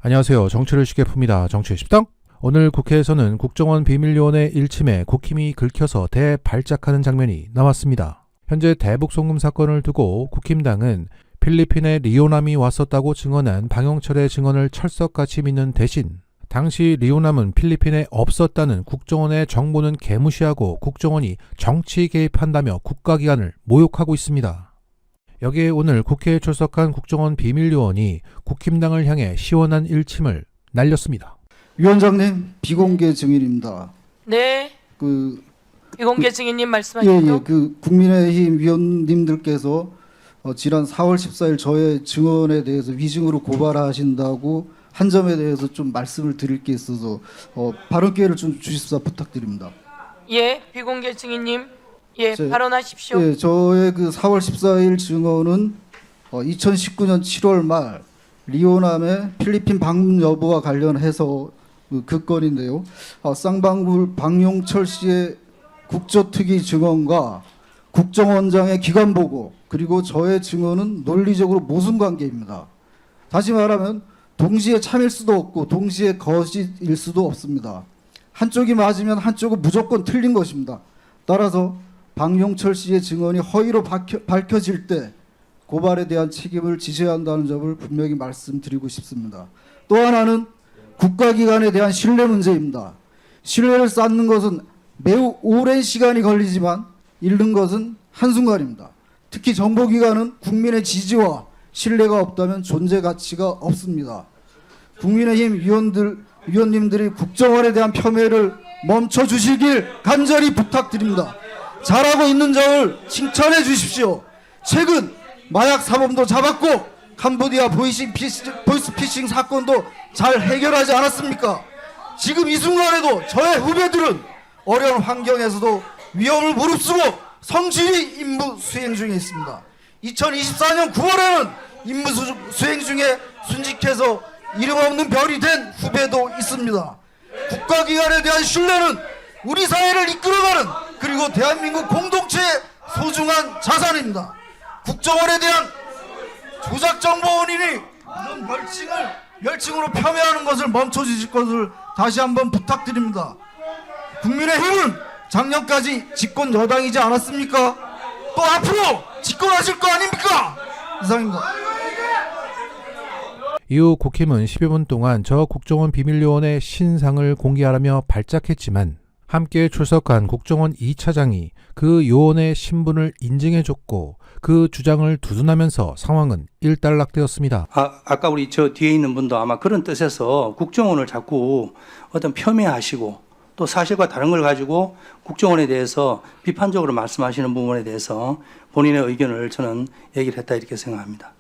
안녕하세요. 정치를 쉽게 풉니다. 정치의 십당. 오늘 국회에서는 국정원 비밀요원의 일침에 국힘이 긁혀서 대발작하는 장면이 나왔습니다. 현재 대북 송금 사건을 두고 국힘당은 필리핀에 리오남이 왔었다고 증언한 방영철의 증언을 철석같이 믿는 대신 당시 리오남은 필리핀에 없었다는 국정원의 정보는 개무시하고 국정원이 정치 개입한다며 국가기관을 모욕하고 있습니다. 여기에 오늘 국회에 출석한 국정원 비밀요원이 국힘당을 향해 시원한 일침을 날렸습니다. 위원장님, 비공개 증인입니다. 네. 비공개 증인님 말씀하시죠. 국민의힘 위원님들께서 지난 4월 14일 저의 증언에 대해서 위증으로 고발하신다고 한 점에 대해서 좀 말씀을 드릴 게 있어서 발언 기회를 좀 주십사 부탁드립니다. 예, 비공개 증인님. 예, 발언하십시오. 예, 저의 4월 14일 증언은 2019년 7월 말 리오남의 필리핀 방문 여부와 관련해서 그 건인데요. 쌍방울 방용철 씨의 국조특위 증언과 국정원장의 기관 보고 그리고 저의 증언은 논리적으로 모순관계입니다. 다시 말하면 동시에 참일 수도 없고 동시에 거짓일 수도 없습니다. 한쪽이 맞으면 한쪽은 무조건 틀린 것입니다. 따라서 방용철 씨의 증언이 허위로 밝혀질 때 고발에 대한 책임을 지셔야 한다는 점을 분명히 말씀드리고 싶습니다. 또 하나는 국가기관에 대한 신뢰 문제입니다. 신뢰를 쌓는 것은 매우 오랜 시간이 걸리지만 잃는 것은 한순간입니다. 특히 정보기관은 국민의 지지와 신뢰가 없다면 존재 가치가 없습니다. 국민의힘 위원님들이 국정원에 대한 폄훼를 멈춰주시길 간절히 부탁드립니다. 잘하고 있는 점을 칭찬해 주십시오. 최근 마약 사범도 잡았고 캄보디아 보이스피싱 사건도 잘 해결하지 않았습니까? 지금 이 순간에도 저의 후배들은 어려운 환경에서도 위험을 무릅쓰고 성실히 임무 수행 중에 있습니다. 2024년 9월에는 임무 수행 중에 순직해서 이름 없는 별이 된 후배도 있습니다. 국가기관에 대한 신뢰는 우리 사회를 이끌어가는 그리고 대한민국 공동체의 소중한 자산입니다. 국정원에 대한 조작정보 원인이 이런 멸칭으로 폄훼하는 것을 멈춰주실 것을 다시 한번 부탁드립니다. 국민의힘은 작년까지 집권 여당이지 않았습니까? 또 앞으로 집권하실 거 아닙니까? 이상입니다. 이후 국힘은 10여 분 동안 저 국정원 비밀요원의 신상을 공개하라며 발작했지만 함께 출석한 국정원 2차장이 그 요원의 신분을 인증해줬고 그 주장을 두둔하면서 상황은 일단락되었습니다. 아까 우리 저 뒤에 있는 분도 아마 그런 뜻에서 국정원을 자꾸 어떤 폄훼하시고 또 사실과 다른 걸 가지고 국정원에 대해서 비판적으로 말씀하시는 부분에 대해서 본인의 의견을 저는 얘기를 했다 이렇게 생각합니다.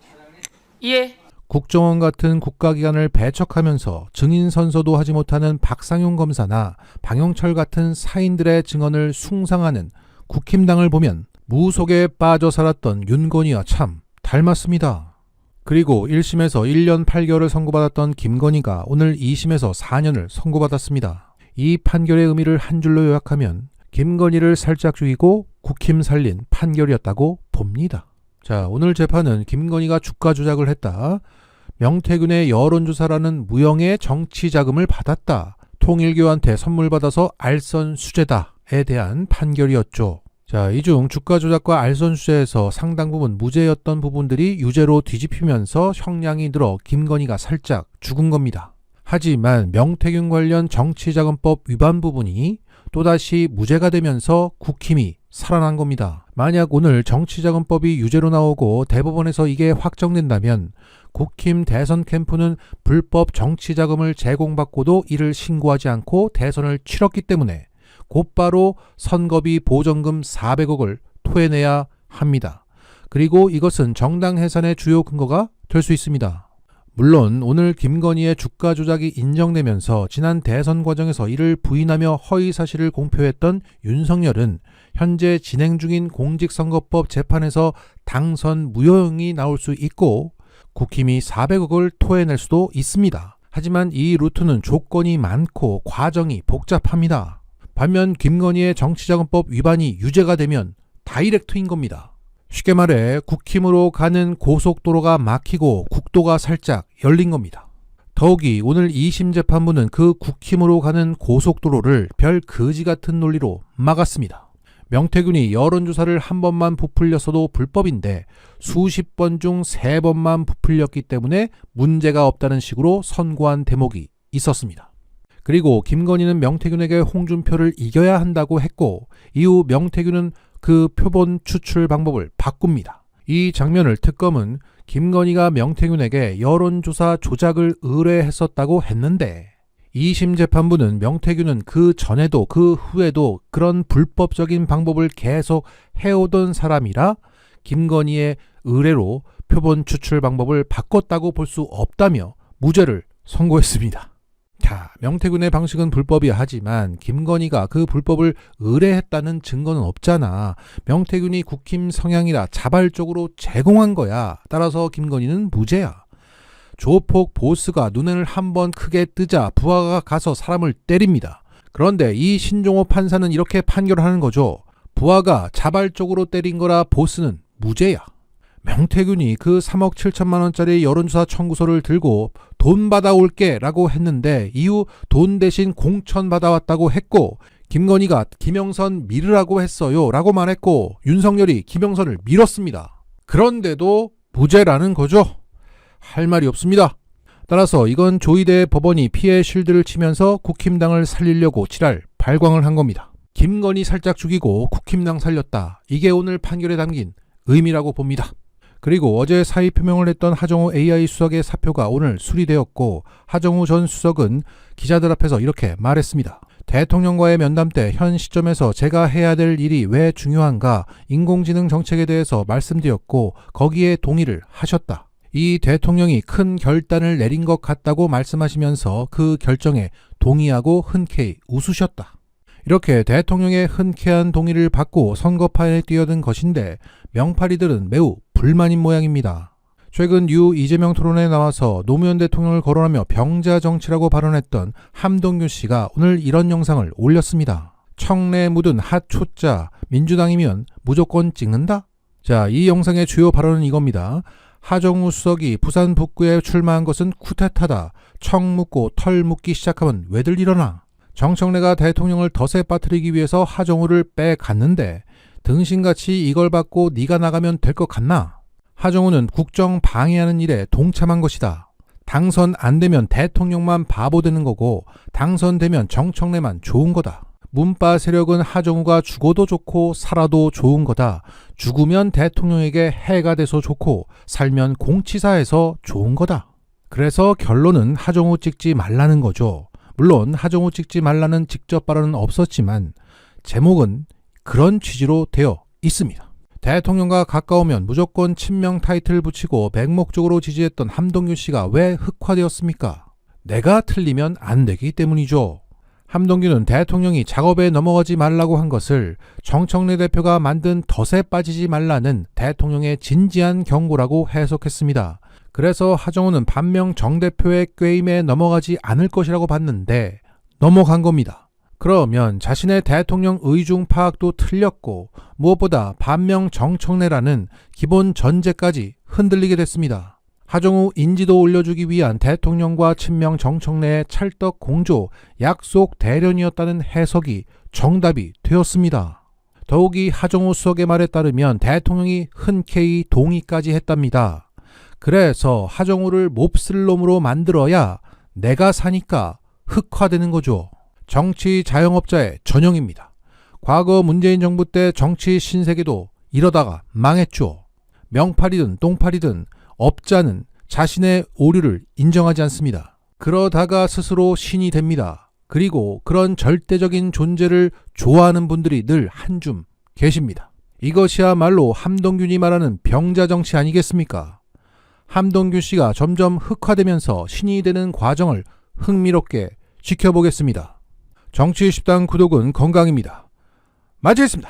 예. 국정원 같은 국가기관을 배척하면서 증인 선서도 하지 못하는 박상용 검사나 방영철 같은 사인들의 증언을 숭상하는 국힘당을 보면 무속에 빠져 살았던 윤건희와 참 닮았습니다. 그리고 1심에서 1년 8개월을 선고받았던 김건희가 오늘 2심에서 4년을 선고받았습니다. 이 판결의 의미를 한 줄로 요약하면 김건희를 살짝 죽이고 국힘 살린 판결이었다고 봅니다. 자, 오늘 재판은 김건희가 주가 조작을 했다, 명태균의 여론조사라는 무형의 정치 자금을 받았다, 통일교한테 선물 받아서 알선 수재다에 대한 판결이었죠. 자, 이 중 주가 조작과 알선 수재에서 상당 부분 무죄였던 부분들이 유죄로 뒤집히면서 형량이 늘어 김건희가 살짝 죽은 겁니다. 하지만 명태균 관련 정치자금법 위반 부분이 또다시 무죄가 되면서 국힘이 살아난 겁니다. 만약 오늘 정치자금법이 유죄로 나오고 대법원에서 이게 확정된다면 국힘 대선 캠프는 불법 정치자금을 제공받고도 이를 신고하지 않고 대선을 치렀기 때문에 곧바로 선거비 보전금 400억을 토해내야 합니다. 그리고 이것은 정당 해산의 주요 근거가 될 수 있습니다. 물론 오늘 김건희의 주가 조작이 인정되면서 지난 대선 과정에서 이를 부인하며 허위 사실을 공표했던 윤석열은 현재 진행 중인 공직선거법 재판에서 당선 무효형이 나올 수 있고 국힘이 400억을 토해낼 수도 있습니다. 하지만 이 루트는 조건이 많고 과정이 복잡합니다. 반면 김건희의 정치자금법 위반이 유죄가 되면 다이렉트인 겁니다. 쉽게 말해 국힘으로 가는 고속도로가 막히고 국도가 살짝 열린 겁니다. 더욱이 오늘 2심 재판부는 그 국힘으로 가는 고속도로를 별 거지 같은 논리로 막았습니다. 명태균이 여론조사를 한 번만 부풀렸어도 불법인데 수십 번 중 3번만 부풀렸기 때문에 문제가 없다는 식으로 선고한 대목이 있었습니다. 그리고 김건희는 명태균에게 홍준표를 이겨야 한다고 했고 이후 명태균은 그 표본 추출 방법을 바꿉니다. 이 장면을 특검은 김건희가 명태균에게 여론조사 조작을 의뢰했었다고 했는데 2심 재판부는 명태균은 그 전에도 그 후에도 그런 불법적인 방법을 계속 해오던 사람이라 김건희의 의뢰로 표본 추출 방법을 바꿨다고 볼 수 없다며 무죄를 선고했습니다. 자, 명태균의 방식은 불법이야 하지만 김건희가 그 불법을 의뢰했다는 증거는 없잖아. 명태균이 국힘 성향이라 자발적으로 제공한 거야. 따라서 김건희는 무죄야. 조폭 보스가 눈을 한번 크게 뜨자 부하가 가서 사람을 때립니다. 그런데 이 신종호 판사는 이렇게 판결하는 거죠. 부하가 자발적으로 때린 거라 보스는 무죄야. 명태균이 그 3억 7천만 원짜리 여론조사 청구서를 들고 돈 받아올게 라고 했는데 이후 돈 대신 공천 받아왔다고 했고 김건희가 김영선 밀으라고 했어요 라고 말했고 윤석열이 김영선을 밀었습니다. 그런데도 무죄라는 거죠. 할 말이 없습니다. 따라서 이건 조희대 법원이 피해 실드를 치면서 국힘당을 살리려고 지랄 발광을 한 겁니다. 김건희 살짝 죽이고 국힘당 살렸다. 이게 오늘 판결에 담긴 의미라고 봅니다. 그리고 어제 사의 표명을 했던 하정우 AI 수석의 사표가 오늘 수리되었고 하정우 전 수석은 기자들 앞에서 이렇게 말했습니다. 대통령과의 면담 때 현 시점에서 제가 해야 될 일이 왜 중요한가 인공지능 정책에 대해서 말씀드렸고 거기에 동의를 하셨다. 이 대통령이 큰 결단을 내린 것 같다고 말씀하시면서 그 결정에 동의하고 흔쾌히 웃으셨다. 이렇게 대통령의 흔쾌한 동의를 받고 선거판에 뛰어든 것인데 명파리들은 매우 불만인 모양입니다. 최근 이재명 토론에 나와서 노무현 대통령을 거론하며 병자 정치라고 발언했던 함동균 씨가 오늘 이런 영상을 올렸습니다. 청내 묻은 핫초자 민주당이면 무조건 찍는다? 자, 이 영상의 주요 발언은 이겁니다. 하정우 수석이 부산 북구에 출마한 것은 쿠데타다. 청 묻고 털 묻기 시작하면 왜들 일어나? 정청래가 대통령을 덫에 빠뜨리기 위해서 하정우를 빼갔는데 등신같이 이걸 받고 네가 나가면 될 것 같나? 하정우는 국정 방해하는 일에 동참한 것이다. 당선 안 되면 대통령만 바보 되는 거고 당선되면 정청래만 좋은 거다. 문파 세력은 하정우가 죽어도 좋고 살아도 좋은 거다. 죽으면 대통령에게 해가 돼서 좋고 살면 공치사해서 좋은 거다. 그래서 결론은 하정우 찍지 말라는 거죠. 물론 하정우 찍지 말라는 직접 발언은 없었지만 제목은 그런 취지로 되어 있습니다. 대통령과 가까우면 무조건 친명 타이틀 붙이고 맹목적으로 지지했던 함동균 씨가 왜 흑화되었습니까? 내가 틀리면 안 되기 때문이죠. 함동균은 대통령이 작업에 넘어가지 말라고 한 것을 정청래 대표가 만든 덫에 빠지지 말라는 대통령의 진지한 경고라고 해석했습니다. 그래서 하정우는 반명 정 대표의 꾀임에 넘어가지 않을 것이라고 봤는데 넘어간 겁니다. 그러면 자신의 대통령 의중 파악도 틀렸고 무엇보다 반명 정청래라는 기본 전제까지 흔들리게 됐습니다. 하정우 인지도 올려주기 위한 대통령과 친명 정청래의 찰떡 공조, 약속 대련이었다는 해석이 정답이 되었습니다. 더욱이 하정우 수석의 말에 따르면 대통령이 흔쾌히 동의까지 했답니다. 그래서 하정우를 몹쓸 놈으로 만들어야 내가 사니까 흑화되는 거죠. 정치 자영업자의 전형입니다. 과거 문재인 정부 때 정치 신세계도 이러다가 망했죠. 명팔이든 똥팔이든 업자는 자신의 오류를 인정하지 않습니다. 그러다가 스스로 신이 됩니다. 그리고 그런 절대적인 존재를 좋아하는 분들이 늘 한 줌 계십니다. 이것이야말로 함동균이 말하는 병자 정치 아니겠습니까? 함동균 씨가 점점 흑화되면서 신이 되는 과정을 흥미롭게 지켜보겠습니다. 정치10당 구독은 건강입니다. 마치겠습니다.